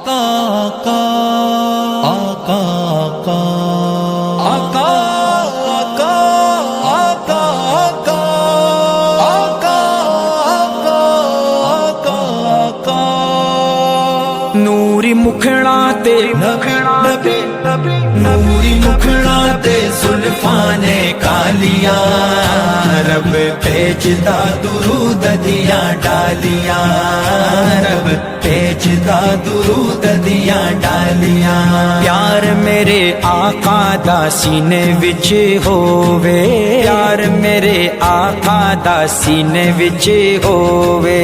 آقا آقا آقا آقا آقا آقا آقا آقا آقا آقا آقا نوری مکھڑا تے نوری مکھڑا تے زلفاں نے کالیاں رب بھیجدا درود دیا ڈالیاں رب بھیجدا درود دیا ڈالیاں پیار میرے آقا دا سینے وچ ہووے پیار میرے آقا دا سینے وچ ہووے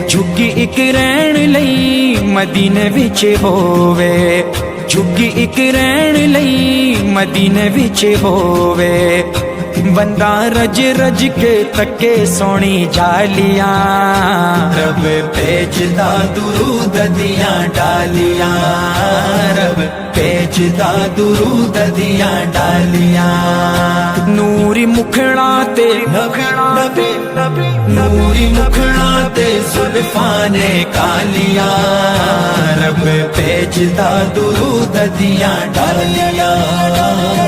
جھگی اک رہن لئی مدینے وچ ہووے جھگی اک رہن لئی مدینے وچ ہووے بندہ رج رج کے تکے سونی جالیاں رب بھیجدا درود دیا ڈالیاں رب بھیجدا درود دیا ڈالیاں نوری مکھڑا تے نوری مکھڑا تے زلفاں نے کالیاں رب بھیجدا درود دیا ڈالیاں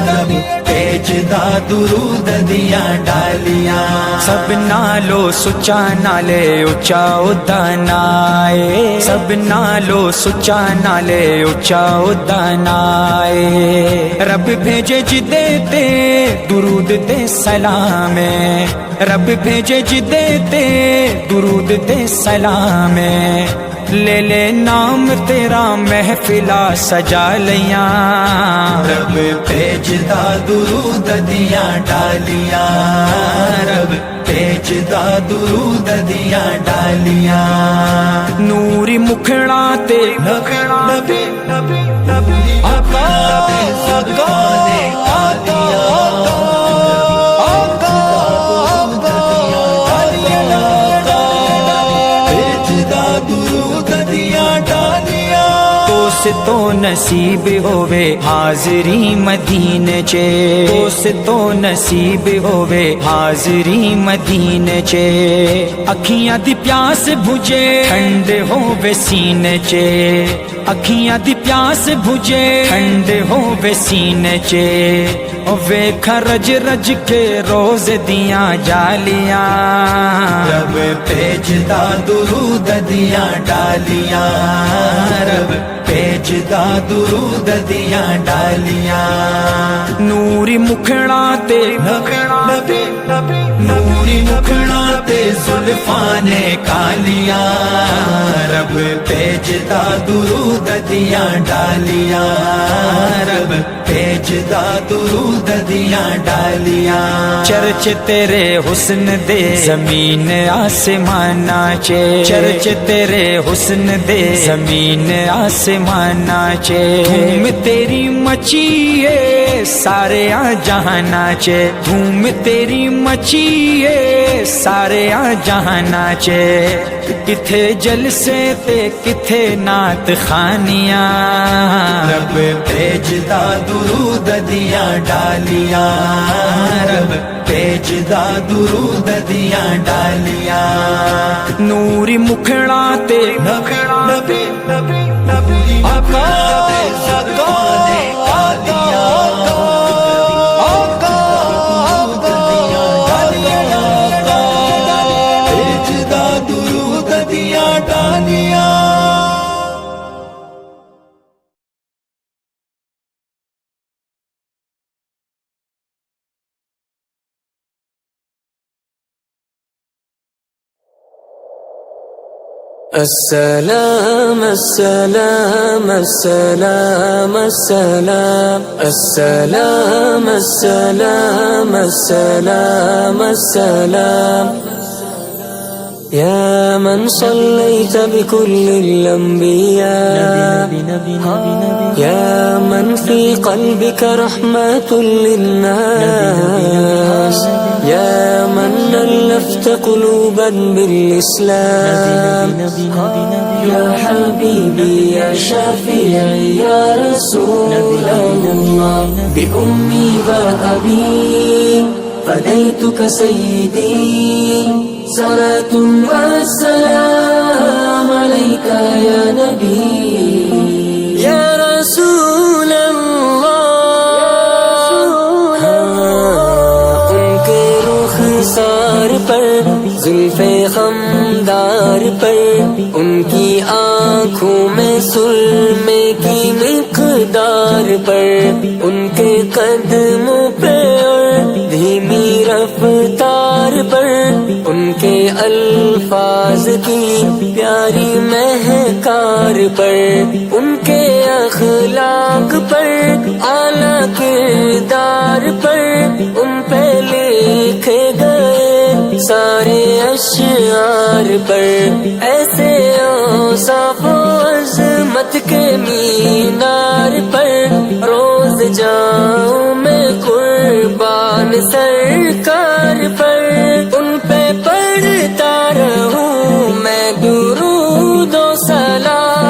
رب بھیجدا درود دیا ڈالیاں سب نالو سچا نالے اچا ادا نائے سب نالو سچا نالے اچا ادا نائے رب بھیجے جدے تے درود تے سلام رب بھیجے جدے تے درود تے سلام لے لے نام تیرا محفلہ سجا لیاں رب بھیجدا درود دیا ڈالیاں رب بھیجدا درود دیا ڈالیاں نوری مکھڑا تے آقا آقا تو نصیب ہووے حاضری مدینے چے تو نصیب ہووے حاضری مدینے چے اکھیاں دی پیاس بھجے ٹھنڈے ہووے سینے چے اکھیاں دی پیاس بھجے ٹھنڈے ہووے سینے چے او ویکھا رج رج کے روز دیاں جالیاں رب بھیجدا درود دیا ڈالیاں رب بھیجدا درود دیا ڈالیاں نوری مکھڑا تے نوری مکھڑا تے زلفاں نے کالیاں رب بھیجدا درود دیا ڈالیاں رب بھیجدا درود دیا ڈالیاں چرچ تیرے حسن دے زمین آسمانا چے چرچ تیرے حسن دے زمین آسمانا چے دھوم تیری مچیے سارے جہانا چے دھوم تیری مچیے سارے جہانا چے کتھے جلسے تے کتھے نعت خانیاں رب بھیجدا درود دیا ڈالیاں رب بھیجدا درود دیا ڈالیاں نوری مکھڑا تے آقا آقا بھیجدا درود دیا ڈالیاں السلام السلام السلام السلام السلام السلام السلام السلام يا من صليت بكل الأنبياء يا من في قلبك رحمة للناس يا من ألفت قلوبا بالإسلام يا حبيبي يا شافعي يا رسول الله بأمي وأبي فديتك سيدي صلاة والسلام عليك يا نبي آنکھوں میں سرمے کی مقدار پر، ان کے قدموں پہ اور دھیمی رفتار پر، ان کے الفاظ کی پیاری مہکار پر، ان کے اخلاق پر، اعلیٰ کردار پر، ان پہ لکھے گئے سارے اشعار پر، ایسے اوصاف و عظمت کے مینار پر روز جاؤں میں قربان سرکار پر، ان پہ پڑھتا رہوں میں درود و سلام۔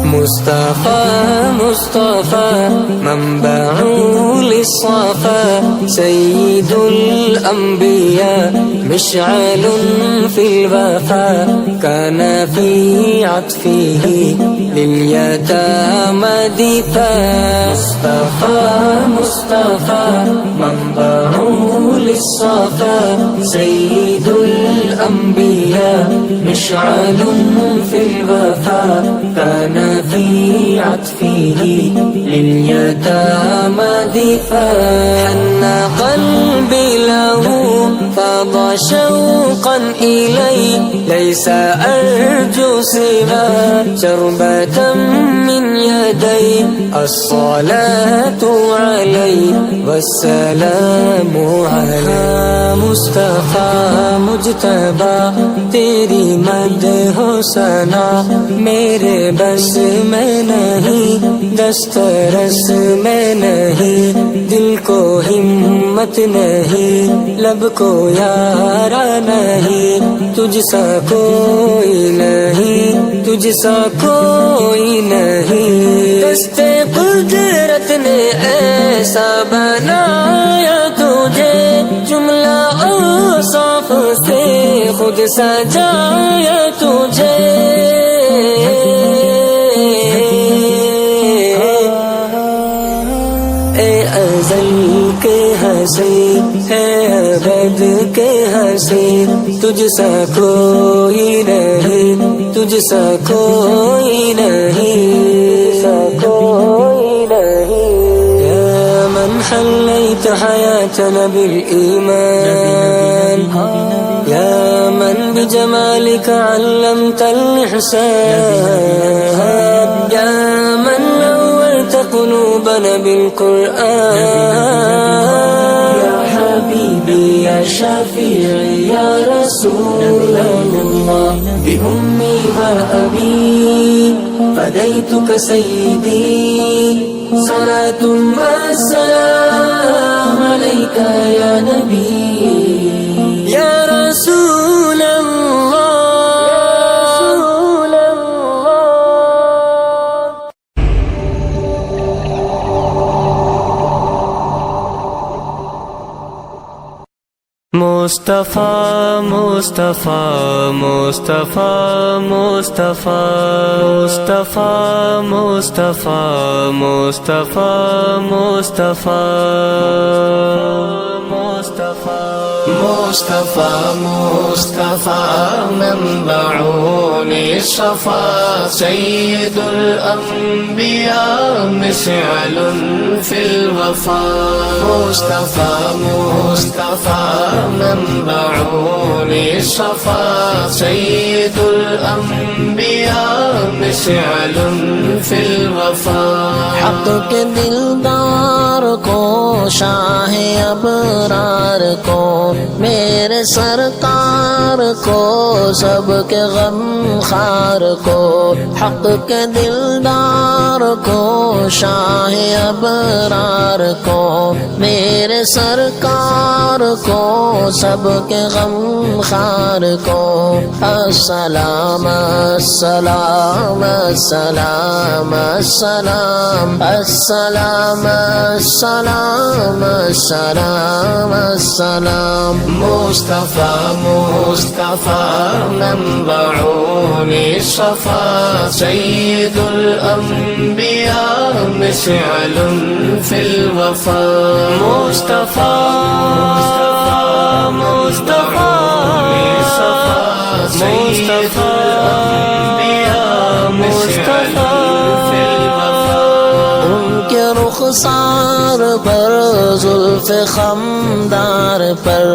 مصطفیٰ مصطفیٰ منبع للصفا، سید الانبیاء مشعل فی الوفا، كان في عطفه لليتامى دفاع۔ مصطفیٰ مصطفیٰ منبع للصفا، سید الانبیاء مشعل فی الوفا، كان في عطفه لليتامى دفاع۔ حن قلبي له فاض شوقا إليه، ليس أرجو سوى شربة من يدي، الصلاة عليه والسلام عليه۔ مصطفیٰ مجتبی تیری مدح و ثنا میرے بس میں نہیں، دسترس میں نہیں، دل کو ہمت نہیں، لب کو یارا نہیں، تجھ سا کوئی نہیں، تجھ سا کوئی نہیں۔ دست قدرت نے ایسا بنایا تجھے، جملہ اوصاف سے خود سجایا تجھے۔ ازل کے ہنسی ہے ابد کے ہنسی، تجھ سا کوئی نہیں، تجھ سا کوئی نہیں، سا کوئی نہیں۔ یا من حلیت حیاتنا بالایمان، یا من بجمالک علمت الإحسان، یا من نورت قلوبنا بالقرآن، یا حبیبی یا شفیعی یا رسول اللہ، بأمی و ابی فدیتک سیدی، صلاة و سلام علیک یا نبی، یا رسول اللہ۔ مصطفیٰ مصطفیٰ مصطفیٰ مصطفیٰ مصطفیٰ مصطفیٰ مصطفیٰ مصطفیٰ مصطفیٰ مصطفیٰ منبع للصفا، سید الانبیاء مشعل فی الوفا۔ مصطفیٰ مصطفیٰ منبع للصفا، سید الانبیاء مشعل فی الوفا۔ حق کے دلدار کو، شاہ ابرار کو، میرے سرکار کو، سب کے غم خار کو، حق کے دلدار کو، شاہ ابرار کو، میرے سرکار کو، سب کے غم خار کو، السلام السلام السلام السلام السلام السلام السلام السلام۔ مصطفى مصطفى منبع للصفا سيد الأنبياء مسعل في الوفا مصطفى مصطفى سيد الأنبياء مسعل في الوفا ان کے رخسار پر زلف خمدار پر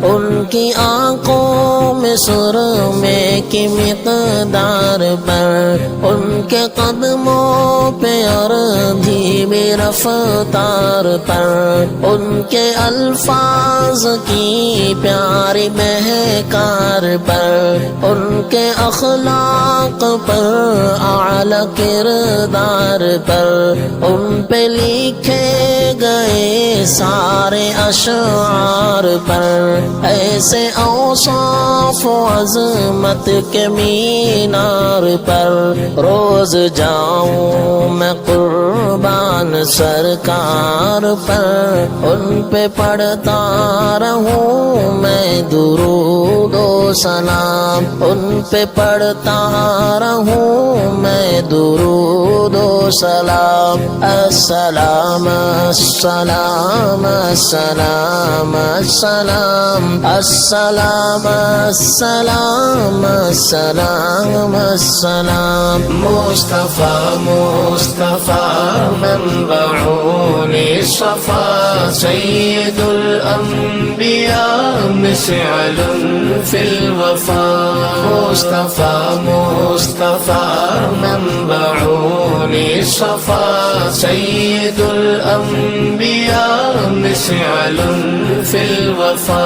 ان کی آنکھوں میں سرمے کی مقدار پر ان کے قدموں پہ اردھی میں رفتار پر ان کے الفاظ کی پیاری مہکار پر ان کے اخلاق پر اعلی کردار پر ان پہ لکھے گئے سارے اشعار پر ایسے اوصاف و عظمت کے مینار پر روز جاؤں میں قربان سرکار پر ان پہ پڑھتا رہوں میں درود و سلام ان پہ پڑھتا رہوں میں درود و سلام السلام السلام السلام السلام السلام السلام السلام السلام مصطفى مصطفى منبع للصفا سيد الأنبياء مسعل في الوفا مصطفى مصطفى منبع للصفا سيد الأنبياء مسعل في الوفا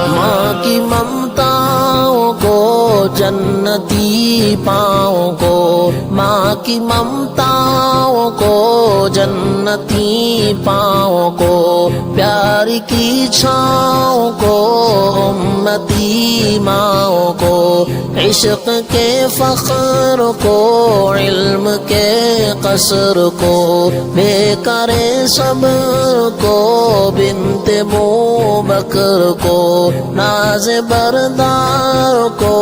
ماں کی ممتاؤں کو جنتی پاؤں کو ماں کی ممتاؤں کو جنتی پاؤں کو پیار کی چھاؤں کو امتی ماؤں کو عشق کے فخر کو علم کے قصر کو بے کرے صبر کو بنت بکر کو ناز بردار کو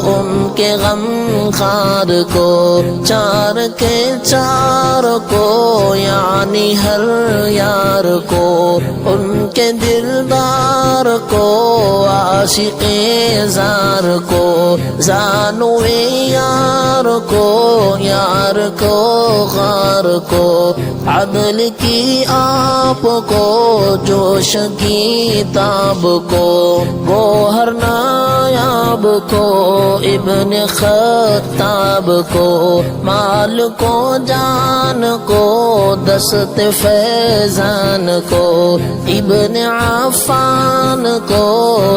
ان کے غم خار کو چار کے چار کو یعنی ہر یار کو ان کے دلدار کو عاشق زار کو زانو یار کو یار کو غار کو عدل کی آپ کو جوش کی تاب کو گوہر نایاب کو ابن خطاب کو مال کو جان کو دست فیضان کو ابن عفان کو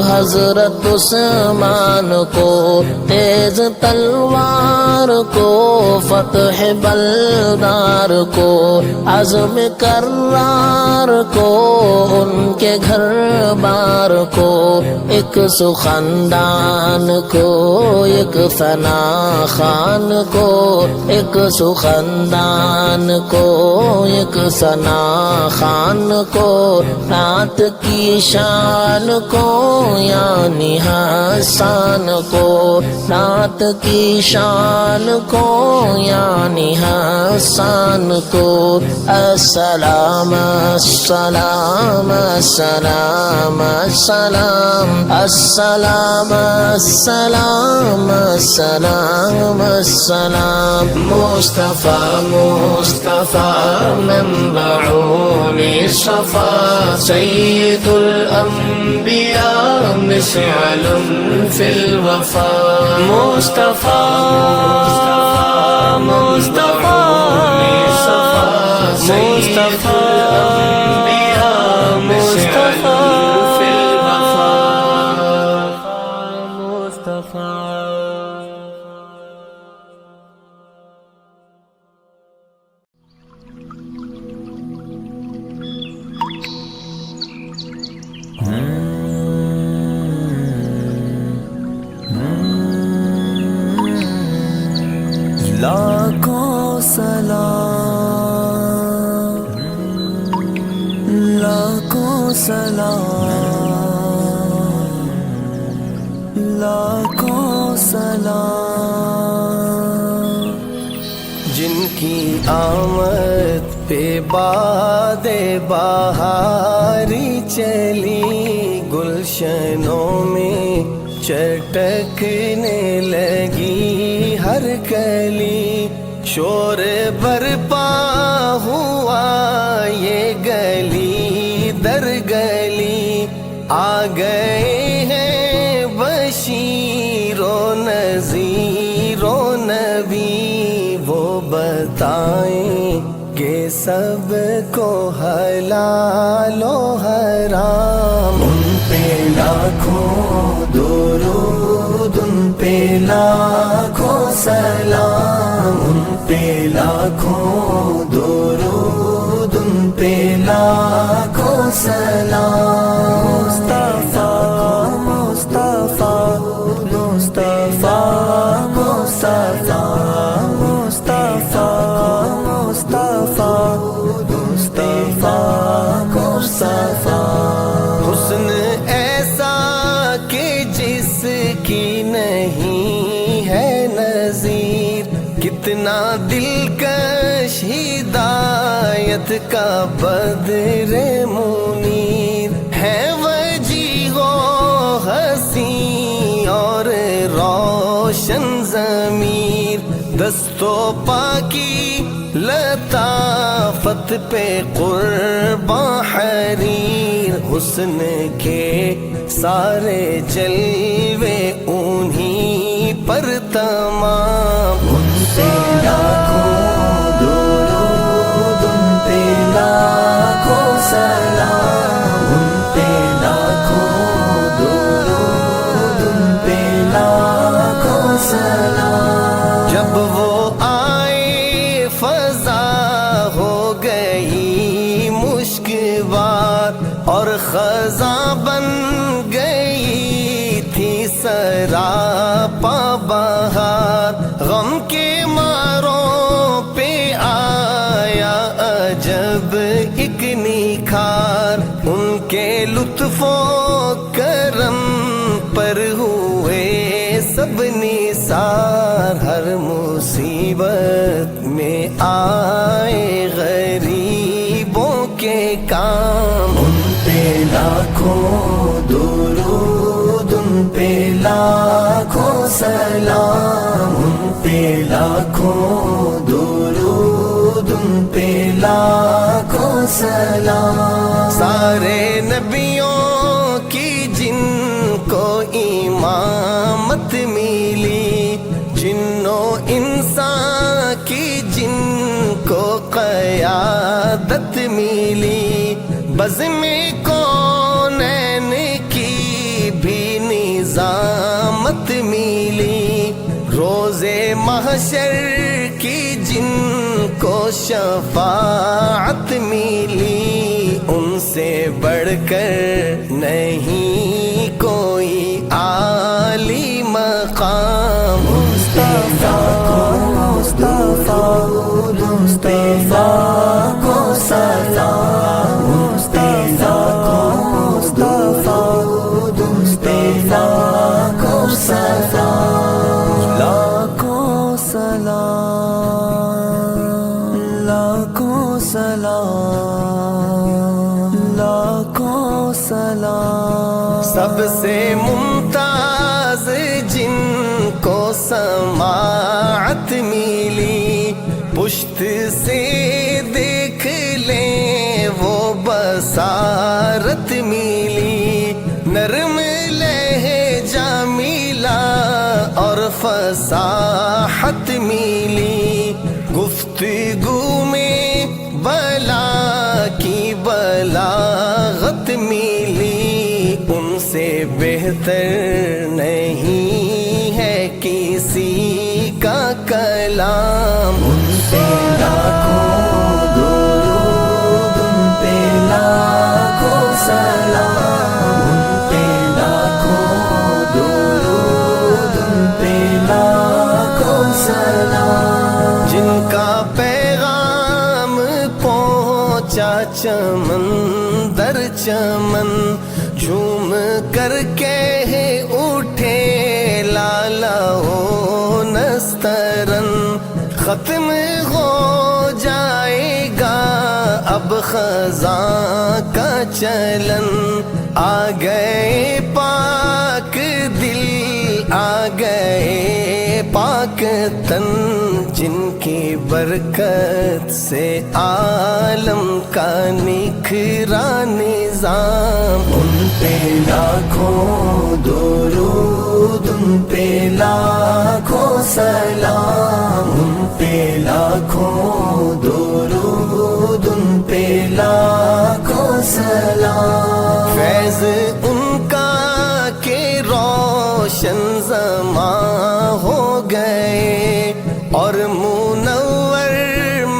حضرت عثمان کو تیز تلوار کو فتح بلدار کو عزم کرار کو ان کے گھر بار کو ایک سخندان کو ایک ثنا خان کو ایک سخندان کو ایک ثنا خان کو نعت کی شان کو یعنی حسان کو نعت کی شان کو یعنی حسان کو السلام السلام السلام السلام السلام السلام السلام السلام مصطفى مصطفى منبع للصفا سيد الأنبياء مسعل في الوفا مصطفى مصطفى مصطفى الأنبياء مسعل في الوفا مصطفى لاکھوں سلام لاکھوں سلام لاکھوں سلام، جن کی آمد پہ باد بہاری چلی، گلشنوں میں چٹکنے لگی ہر کلی، شور برپا ہوا یہ گلی در گلی، آ گئے ہیں بشیر و نذیر و نبی، وہ بتائیں گے سب کو حلال و حرام، ان پہ لاکھوں درود، ان پہ لاکھوں سلام، ان پہ لاکھوں درود، ان پہ لاکھوں سلام، مصطفیٰ مصطفیٰ مصطفیٰ مصطفیٰ مصطفیٰ مصطفیٰ مصطفیٰ، حسن ایسا کہ جس کی نہیں ہے نظیر، کتنا دلکش ہدایت کا بدر منیر، ہے وجیح و حسین اور روشن ضمیر، دست و پاکی لطافت پہ قرباں حریر، حسن کے سارے جلوے انہی پر تمام، ان پہ لاکھوں درود، ان پہ لاکھوں سلام، ان پہ لاکھوں درود، ان پہ لاکھوں سلام، جب وہ آئے فضا ہو گئی مشکبار، اور خزاں بن گئی تھی سراپا بہار، غم کے ماروں پہ آیا عجب ایک نکھار، ان کے لطف و کرم پر ہوئے سب نثار، ہر مصیبت میں آئے غریبوں کے کام، ان پہ لاکھوں درود، ان پہ لاکھوں سلام، ان پہ لاکھوں درود، ان پہ لاکھوں سلام، سارے نبیوں کی جن کو امامت ملی، جنوں انسان کی جن کو قیادت ملی، بزم کونین کی بھی نظامت ملی، روز محشر کی جن کو شفاعت ملی، ان سے بڑھ کر نہیں کوئی عالی مقام، مصطفیٰ مصطفیٰ مصطفیٰ کو سلام، مصطفیٰ مصطفیٰ مصطفیٰ کو سلام، لاکھوں سلام، لاکھوں سلام، لاکھوں سلام، سب سے ممتاز جن کو سماعت ملی، پشت سے دیکھ لیں وہ بصارت ملی، نرم لہجہ ملا اور فصاحت ملی، گفتگو میں بلا کی بلاغت ملی، ان سے بہتر نہیں ہے کسی کا کلام، ان پہ لاکھوں درود، ان پہ لاکھوں سلام، ان پہ لاکھوں درود، ان پہ لاکھوں سلام، جن کا پیغام پہنچا چمن در چمن، جھوم کر کہہ اٹھے ختم ہو جائے گا اب خزاں کا چلن، آ گئے پاک دل، آ گئے پاک تن، جن کی برکت سے عالم کا نکھرا نظام، ان پہ لاکھوں درود، ان پہ لاکھوں سلام، ان پہ لاکھوں درود، ان پہ لاکھوں سلام، فیض ان کا کہ روشن زمان ہو گئے، اور منور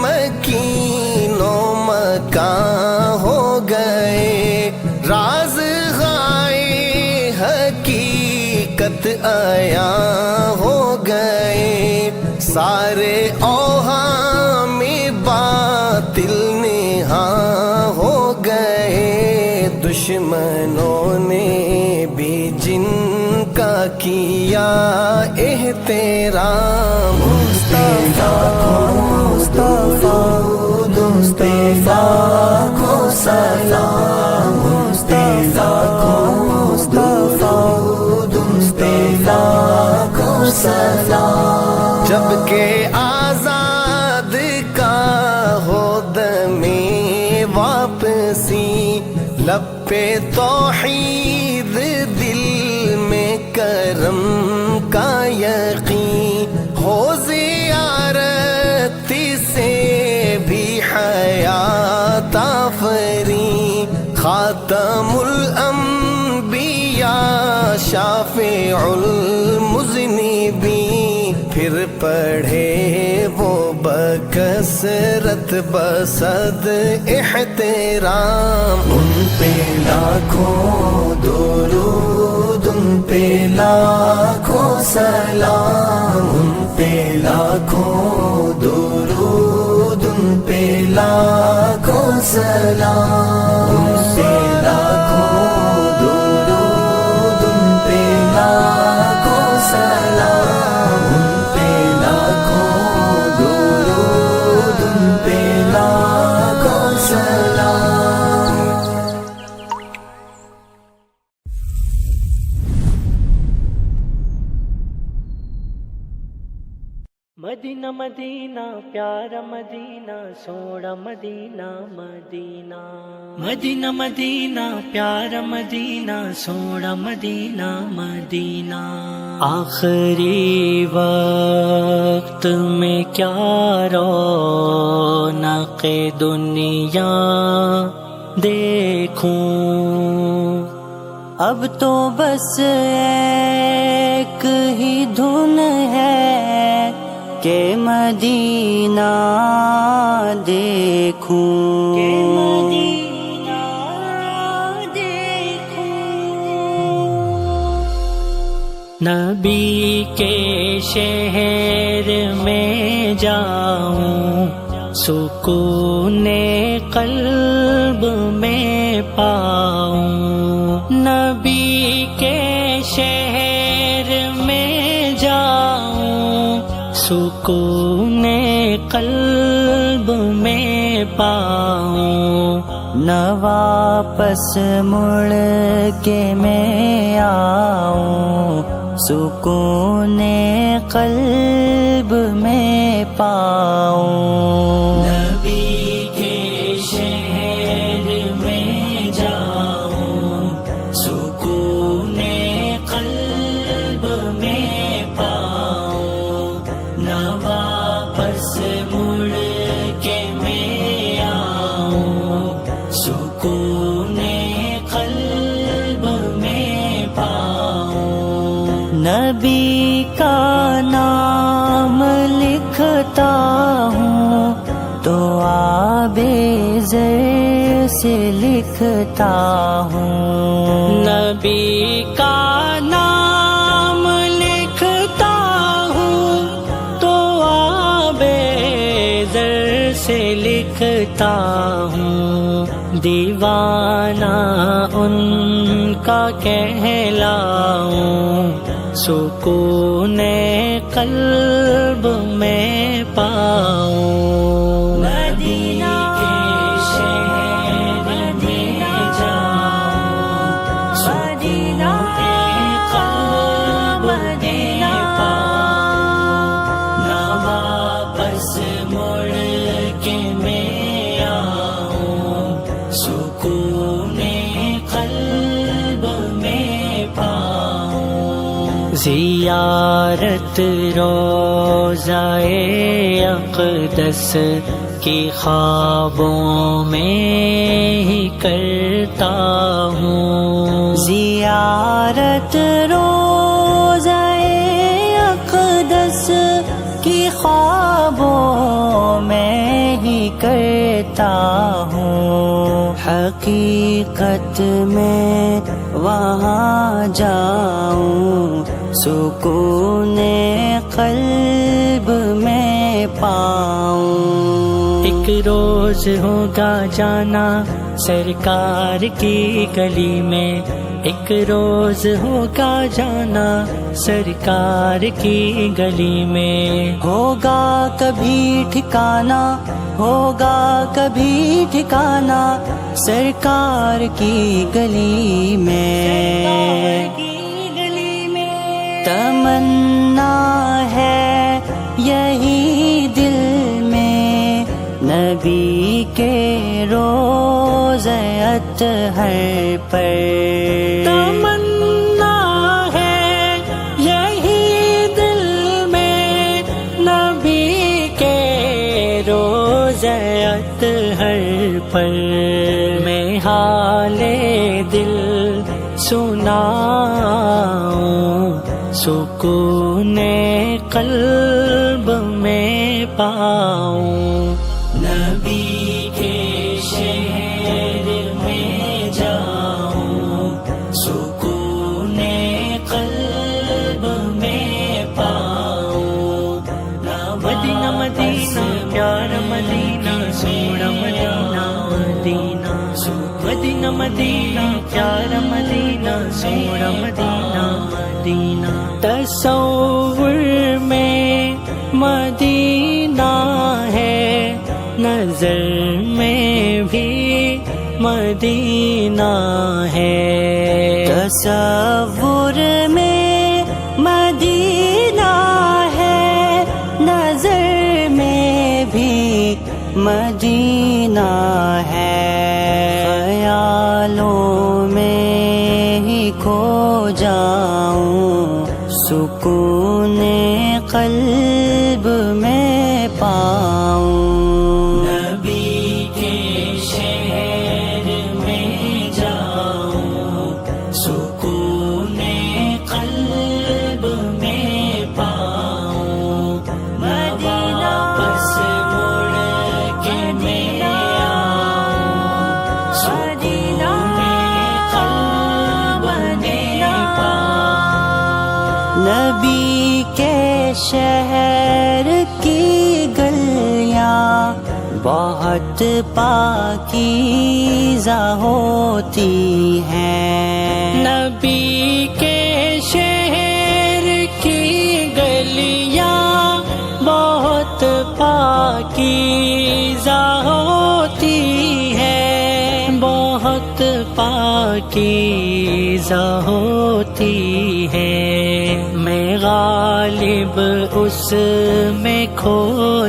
مکین و مکان ہو گئے، راز غائے حقیقت عیاں ہو گئے، سارے اوہام باطل نہاں ہو گئے، دشمنوں نے بھی جن کا کیا احترام، لاکھوں سلام، لاکھوں سلام، جب کہ آزاد کا ہو دم واپسی، لب پہ توحید دل میں کرم کا یقین، ہو زیارت سے بھی حیات آفری، خاتم الانبیاء شافع المذنبین، پھر پڑھے وہ بکثرت بصد احترام، ان پہ لاکھوں درود، ان پہ لاکھوں سلام، ان پہ لاکھوں درود، ان پہ لاکھوں سلام، ان پہ لاکھوں درود، ان پہ لاکھوں سلام، ان پہ لاکھوں درود، ان پہ لاکھوں سلام۔ مدینہ مدینہ پیارا مدینہ، سوڑا مدینہ مدینہ، مدینہ مدینہ پیارا مدینہ، سوڑا مدینہ مدینہ، آخری وقت میں کیا رونق دنیا دیکھوں، اب تو بس ایک ہی دھن ہے کہ مدینہ دیکھوں، نبی کے شہر میں جاؤں، سکون قلب میں پاؤں، نبی کے شہر میں جاؤں، سکون قلب میں پاؤں، نہ واپس مڑ کے میں آؤں، سکون قلب میں پاؤں، نبی کے شہر میں جاؤں، سکون قلب میں پاؤں، نہ واپس مڑ کے میں آؤں، سکون قلب میں پاؤں، نبی کا نام لکھتا ہوں تو آب زر سے لکھتا ہوں، نبی کا نام لکھتا ہوں تو آب زر سے لکھتا ہوں، دیوانہ ان کا کہلاؤں، سکون سکون قلب میں پاؤں مدینہ کے شہر میں جاؤں مدینہ قلب میں پاؤں نہ واپس مڑ کے میں آؤں سکون قلب میں پاؤں زیارت روضہ اقدس کی خوابوں میں ہی کرتا ہوں زیارت روضہ اقدس کی خوابوں میں ہی کرتا ہوں حقیقت میں وہاں جاؤں سکون قلب میں پاؤں ایک روز ہوگا جانا سرکار کی گلی میں ایک روز ہوگا جانا سرکار کی گلی میں ہوگا کبھی ٹھکانا ہوگا کبھی ٹھکانا سرکار کی گلی میں تمنا ہے یہی دل میں نبی کے روضہ اطہر پر تمنا ہے یہی دل میں نبی کے روضہ اطہر پر میں حال دل سناؤں سکون قلب میں پاؤں نبی کے شہر میں جاؤں سکون قلب میں پاؤں مدینہ مدینہ پیارا مدینہ سونا مدینہ مدینہ مدینہ مدینہ پیارا مدینہ سونا مدینہ مدینہ تصور میں مدینہ ہے نظر میں بھی مدینہ ہے تصور میں مدینہ ہے نظر میں بھی مدینہ ہے خیالوں میں ہی کھو جاؤں سکون قلب میں پاؤں نبی کے شہر میں جاؤں سکون قلب میں پاؤں مدینہ واپس مڑ کے میں آؤں سکون قلب میں پاؤں نبی کے شہر کی گلیاں بہت پاکیزہ ہوتی ہیں نبی کے شہر کی گلیاں بہت پاکیزہ ہوتی ہیں بہت پاکیزہ ہوتی ہے میں غالب اس میں کھو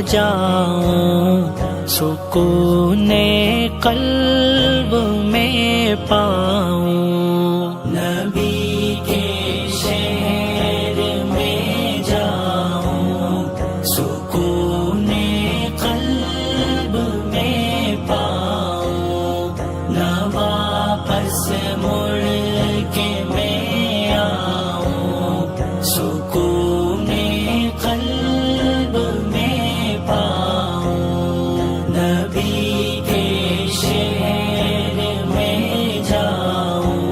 جاؤں سکون قلب میں پاؤں نبی کے شہر میں جاؤں سکون قلب میں پاؤں نہ واپس مڑ کے میں آؤں سکون قلب میں پاؤں نبی کے شہر میں جاؤں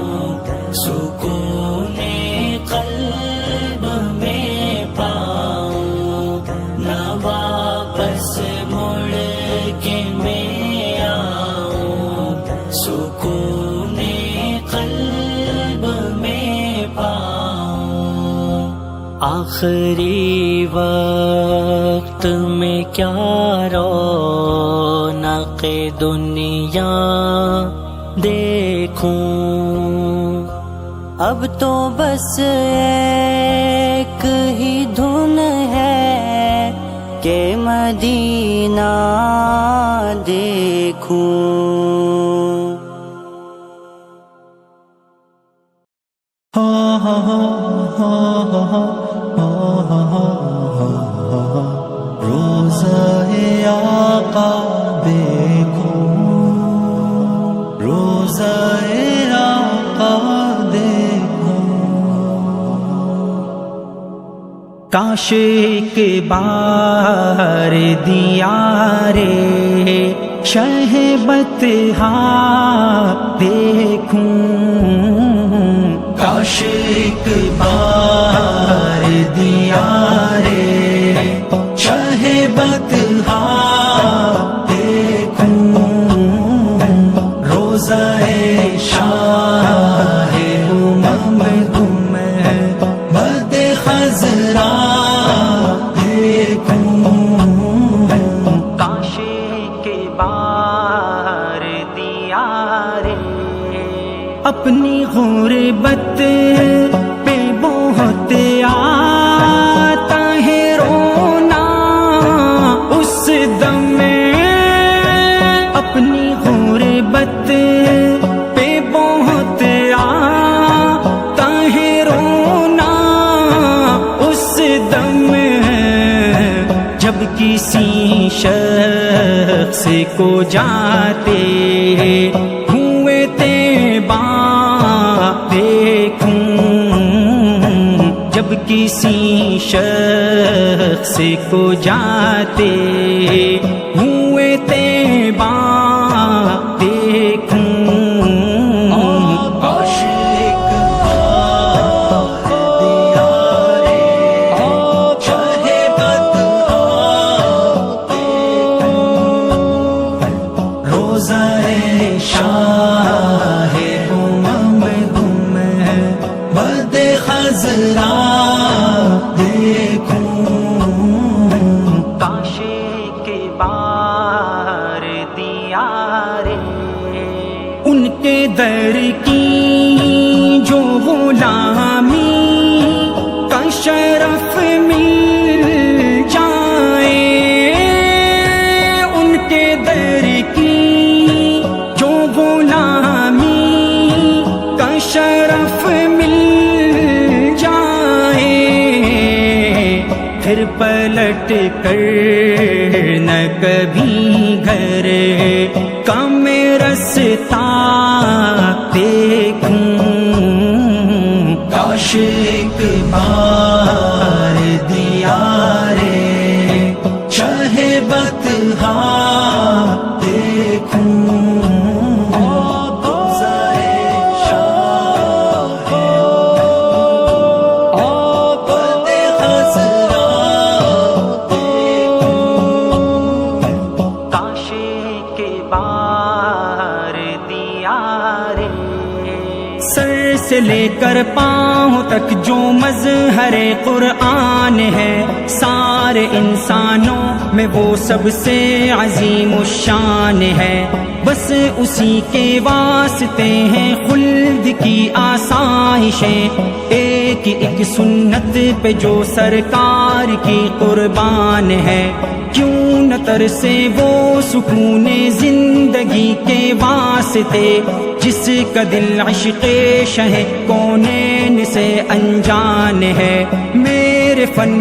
آخری وقت میں کیا رونق دنیا دیکھوں، اب تو بس ایک ہی دھن ہے کہ مدینہ دیکھوں۔ روزہ آقا دیکھو، روزہ آقا دیکھو، کاش ایک بار دیارے شہبت دیکھوں، کاش ایک بار دیارے شہبت دیکھوں، روزہ شاہ امم گنبد خضرا دیکھوں، کاش کے بار دیارے اپنی غربت پہ بہت آتا ہے رونا اس دم میں، اپنی غربت پہ بہت آتا ہے رونا اس دم میں، جب کسی شخص کو جاتے ہوئے تیباں دیکھوں، جب کسی شخص کو جاتے ہوئے تیباں دیکھوں، کاش ایک بار دیارے شہبت دیکھوں، روزہ شاہ امم گنبد خضرا دیکھوں، کاش کے بار دیارے ان کے در کی جو غلامی کا شرف مل جائے، ان کے در کی جو غلامی کا شرف مل جائے، پھر پلٹ کر نہ کبھی گھر کا میں رستا دیکھوں، کاش ایک بار دیارے شہبت دیکھوں، کاش کے بار دیارے سر سے لے کر پاؤں تک جو مظہر قرآن ہے، سارے انسانوں میں وہ سب سے عظیم الشان ہے، بس اسی کے واسطے ہیں خلد کی آسائشیں، ایک ایک سنت پہ جو سرکار کی قربان ہے، کیوں نہ ترسے وہ سکون زندگی کے واسطے، جس کا دل عشق شہ کونین سے انجان ہے، میرے فن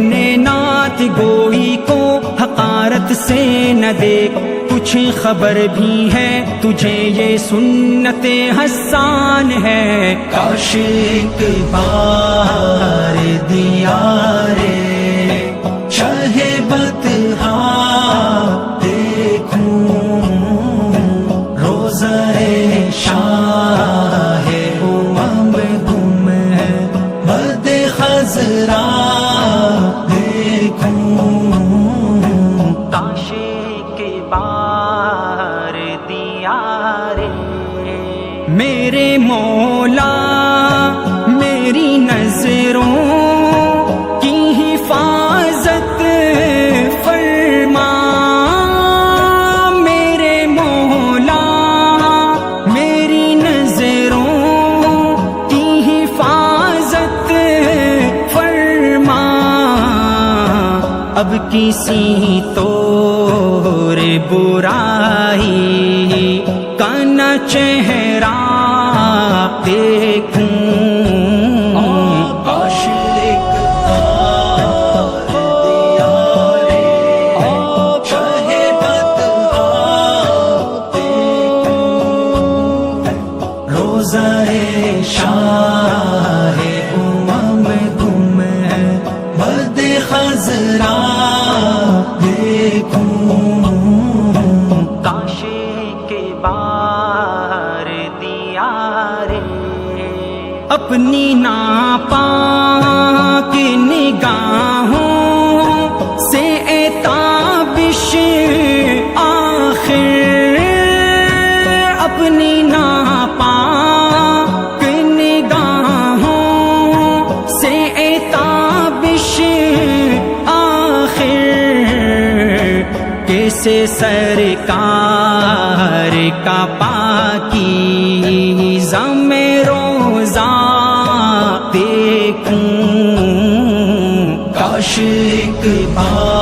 نعت گوئی کو حقارت سے نہ دیکھ، کچھ خبر بھی ہے تجھے یہ سنت حسان ہے، کاش ایک بار دیارے شہبت دیکھوں، روزہ شاہ امم گنبد خضرا دیکھوں، کاش کے بار دیارے میرے مولا میری نظروں کی اب کسی طور برائی کا نہ چہرہ دیکھوں کاش ایک بار دیارے شاہ بدعا دیکھوں روزہ شاہ امم گم ہے مد خضرا دیکھوں کاش کے بار دیارے اپنی ناپاک نگاہوں سے اے تابش آخر اپنی ناپاک نگاہوں سے اے تابش آخر کیسے سرکار کا پاکیزہ میں روزہ دیکھوں کاش ایک بار